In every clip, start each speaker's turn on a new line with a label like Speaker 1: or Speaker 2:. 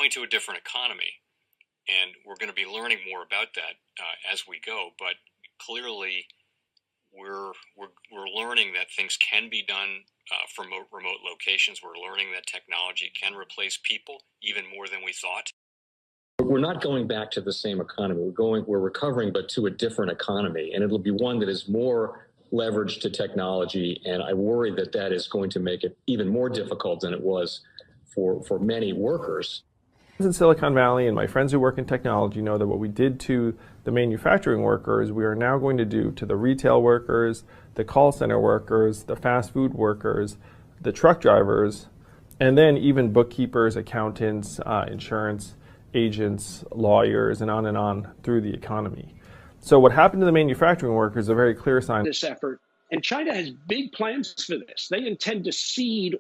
Speaker 1: going to a different economy, and we're going to be learning more about that as we go. But clearly, we're learning that things can be done from remote locations. We're learning that technology can replace people even more than we thought.
Speaker 2: We're not going back to the same economy. We're recovering, but to a different economy, and it'll be one that is more leveraged to technology. And I worry that that is going to make it even more difficult than it was for many workers.
Speaker 3: In Silicon Valley, and my friends who work in technology know that what we did to the manufacturing workers, we are now going to do to the retail workers, the call center workers, the fast food workers, the truck drivers, and then even bookkeepers, accountants, insurance agents, lawyers, and on through the economy. So what happened to the manufacturing workers is a very clear sign.
Speaker 4: This effort. And China has big plans for this. They intend to seed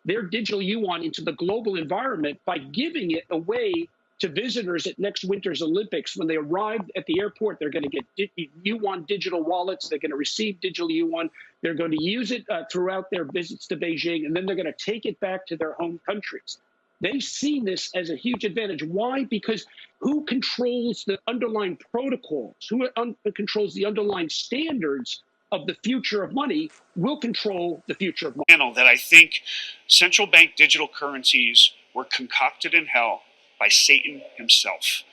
Speaker 4: their digital yuan into the global environment by giving it away to visitors at next winter's Olympics. When they arrive at the airport, they're going to get yuan digital wallets. They're going to receive digital yuan. They're going to use it throughout their visits to Beijing, and then they're going to take it back to their home countries. They see this as a huge advantage. Why? Because who controls the underlying protocols, who controls the underlying standards of the future of money will control the future of money.
Speaker 5: That I think central bank digital currencies were concocted in hell by Satan himself.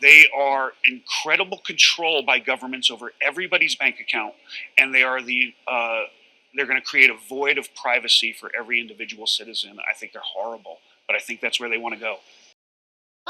Speaker 5: They are incredible control by governments over everybody's bank account, and they are they're going to create a void of privacy for every individual citizen. I think they're horrible, but I think that's where they want to go.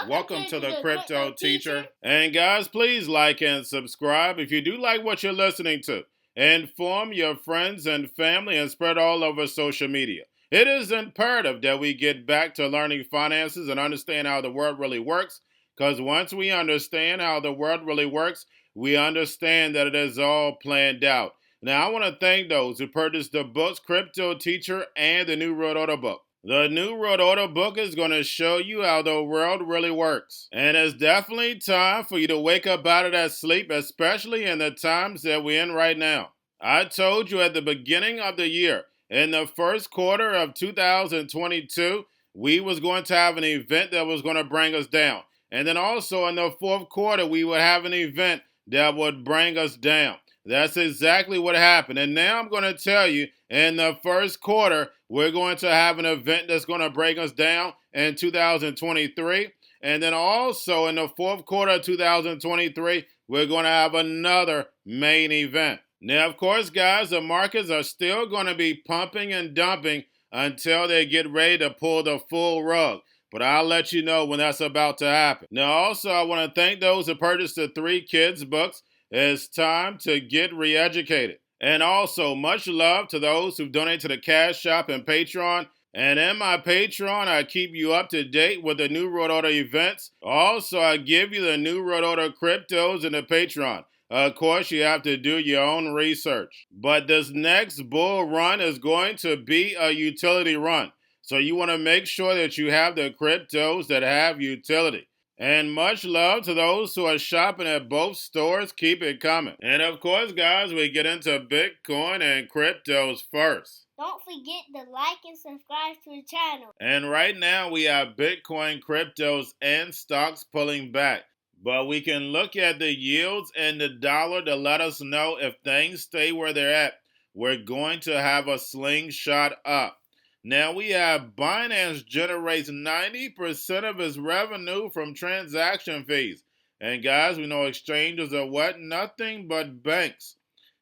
Speaker 6: Welcome to the Crypto Teacher. And guys, please like and subscribe if you do like what you're listening to. Inform your friends and family and spread all over social media. It is imperative that we get back to learning finances and understand how the world really works, because once we understand how the world really works, we understand that it is all planned out. Now, I want to thank those who purchased the books Cryptoteacher and the New World Order book. The New World Order book is going to show you how the world really works. And it's definitely time for you to wake up out of that sleep, especially in the times that we're in right now. I told you at the beginning of the year, in the first quarter of 2022, we was going to have an event that was going to bring us down. And then also in the fourth quarter, we would have an event that would bring us down. That's exactly what happened. And now I'm going to tell you, in the first quarter, we're going to have an event that's going to bring us down in 2023. And then also in the fourth quarter of 2023, we're going to have another main event. Now, of course, guys, the markets are still going to be pumping and dumping until they get ready to pull the full rug. But I'll let you know when that's about to happen. Now, also, I want to thank those who purchased the 3 Kids books. It's time to get re-educated. And also, much love to those who donate to the Cash Shop and Patreon. And in my Patreon, I keep you up to date with the New World Order events. Also, I give you the New World Order cryptos in the Patreon. Of course, you have to do your own research. But this next bull run is going to be a utility run. So you want to make sure that you have the cryptos that have utility. And much love to those who are shopping at both stores. Keep it coming. And of course, guys, we get into Bitcoin and cryptos first.
Speaker 7: Don't forget to like and subscribe to the channel.
Speaker 6: And right now, we have Bitcoin, cryptos, and stocks pulling back. But we can look at the yields and the dollar to let us know if things stay where they're at. We're going to have a slingshot up. Now we have Binance generates 90% of its revenue from transaction fees. And guys, we know exchanges are what? Nothing but banks.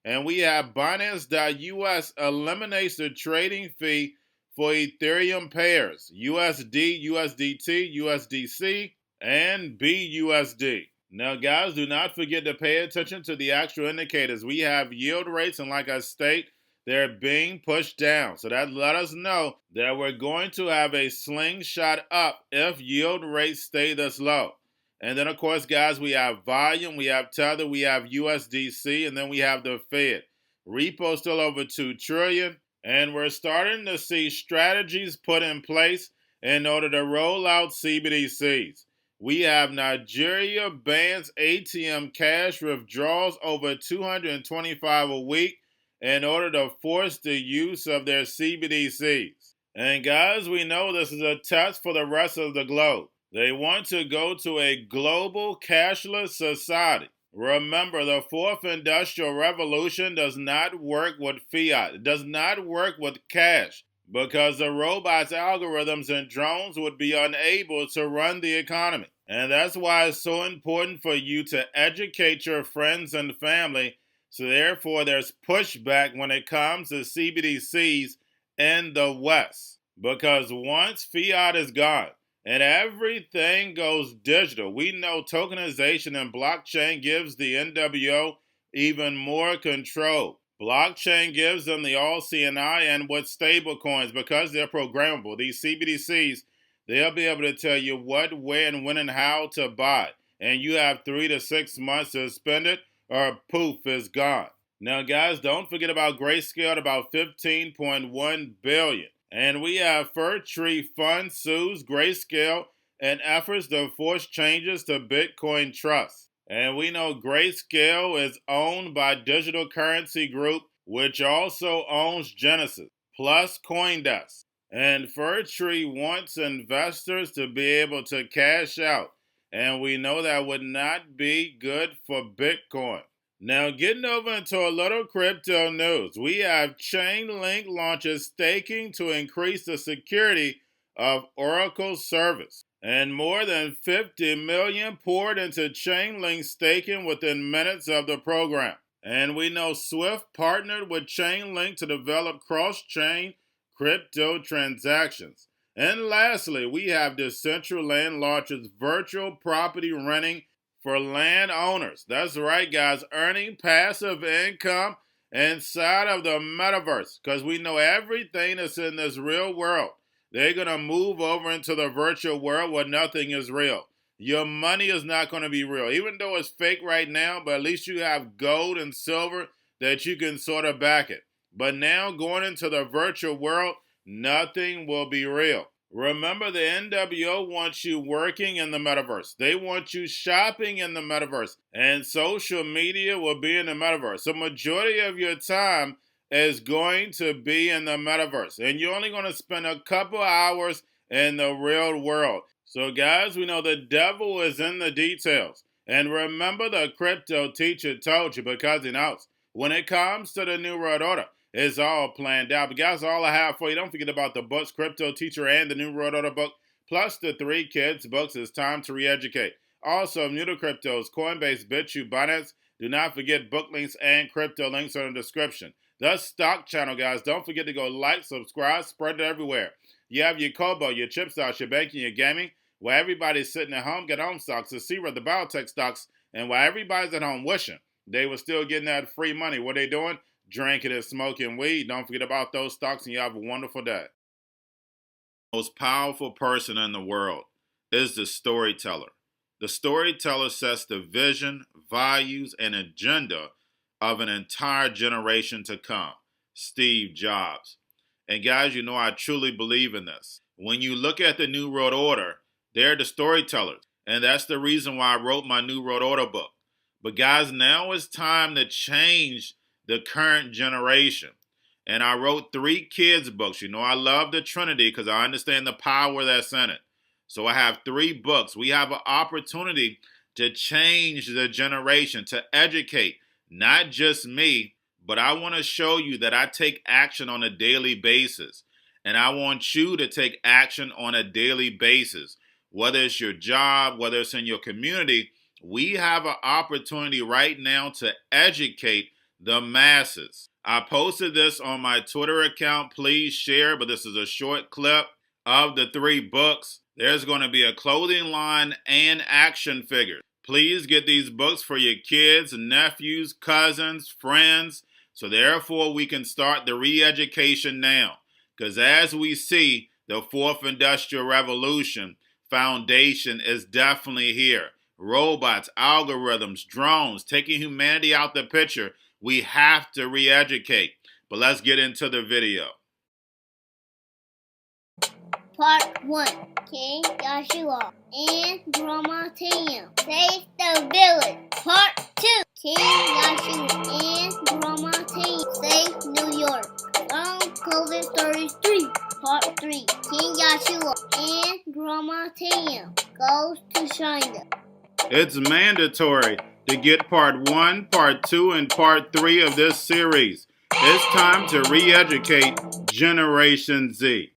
Speaker 6: And we have Binance.US eliminates the trading fee for Ethereum pairs, USD, USDT, USDC, and BUSD. Now guys, do not forget to pay attention to the actual indicators. We have yield rates, and like I state, they're being pushed down. So that let us know that we're going to have a slingshot up if yield rates stay this low. And then, of course, guys, we have volume, we have Tether, we have USDC, and then we have the Fed. Repo still over 2 trillion. And we're starting to see strategies put in place in order to roll out Cbdc'S. We have Nigeria bans ATM cash withdrawals over 225 a week in order to force the use of their Cbdc'S. And guys, we know this is a test for the rest of the globe. They want to go to a global cashless society. Remember, the fourth industrial revolution does not work with fiat. It does not work with cash because the robots, algorithms, and drones would be unable to run the economy. And that's why it's so important for you to educate your friends and family. So therefore, there's pushback when it comes to CBDCs in the West. Because once fiat is gone and everything goes digital, we know tokenization and blockchain gives the NWO even more control. Blockchain gives them the all CNI, and with stable coins, because they're programmable, these CBDCs, they'll be able to tell you what, where, and when and how to buy. And you have 3 to 6 months to spend it, or poof, it's gone. Now, guys, don't forget about Grayscale at about $15.1 billion. And we have Fir Tree Fund sues Grayscale in efforts to force changes to Bitcoin Trust. And we know Grayscale is owned by Digital Currency Group, which also owns Genesis, plus CoinDesk. And Fir Tree wants investors to be able to cash out. And we know that would not be good for Bitcoin. Now, getting over into a little crypto news, we have Chainlink launches staking to increase the security of Oracle's service. And more than 50 million poured into Chainlink staking within minutes of the program. And we know Swift partnered with Chainlink to develop cross-chain crypto transactions. And lastly, we have Decentraland launches virtual property renting for landowners. That's right, guys, earning passive income inside of the metaverse, because we know everything that's in this real world, they're going to move over into the virtual world where nothing is real. Your money is not going to be real, even though it's fake right now, but at least you have gold and silver that you can sort of back it. But now going into the virtual world, nothing will be real. Remember, the NWO wants you working in the metaverse. They want you shopping in the metaverse. And social media will be in the metaverse. So majority of your time is going to be in the metaverse. And you're only going to spend a couple hours in the real world. So guys, we know the devil is in the details. And remember, the crypto teacher told you, because he knows when it comes to the New World Order, it's all planned out. But guys, all I have for you. Don't forget about the books, Cryptoteacher and the New World Order book, plus the 3 kids books. It's time to re-educate. Also, new to cryptos, Coinbase, Bitrue, Binance. Do not forget book links and crypto links are in the description. The stock channel, guys. Don't forget to go like, subscribe, spread it everywhere. You have your Kobo, your chip stocks, your banking, your gaming. While everybody's sitting at home, get home stocks, the Cbdc'S, the biotech stocks. And while everybody's at home wishing they were still getting that free money, what they doing? Drinking and smoking weed. Don't forget about those stocks, and you have a wonderful day. The most powerful person in the world is the storyteller. The storyteller sets the vision, values, and agenda of an entire generation to come. Steve Jobs. And guys, you know I truly believe in this. When you look at the New World Order, they're the storytellers. And that's the reason why I wrote my New World Order book. But guys, now it's time to change the current generation. And I wrote 3 kids books. You know, I love the Trinity because I understand the power that's in it. So I have 3 books. We have an opportunity to change the generation, to educate, not just me, but I want to show you that I take action on a daily basis. And I want you to take action on a daily basis. Whether it's your job, whether it's in your community, we have an opportunity right now to educate the masses. I posted this on my Twitter account. Please share, but this is a short clip of the 3 books. There's going to be a clothing line and action figures. Please get these books for your kids, nephews, cousins, friends, so therefore we can start the re-education now. Because as we see, the 4th Industrial Revolution foundation is definitely here. Robots, algorithms, drones, taking humanity out the picture. We have to re-educate. But let's get into the video.
Speaker 7: Part 1. King Joshua and Drama Team save the village. Part 2. King Joshua and Drama Team save New York from COVID-33. Part 3, King Joshua and Grandma Tam goes to China.
Speaker 6: It's mandatory to get part 1, part 2, and part 3 of this series. It's time to re-educate Generation Z.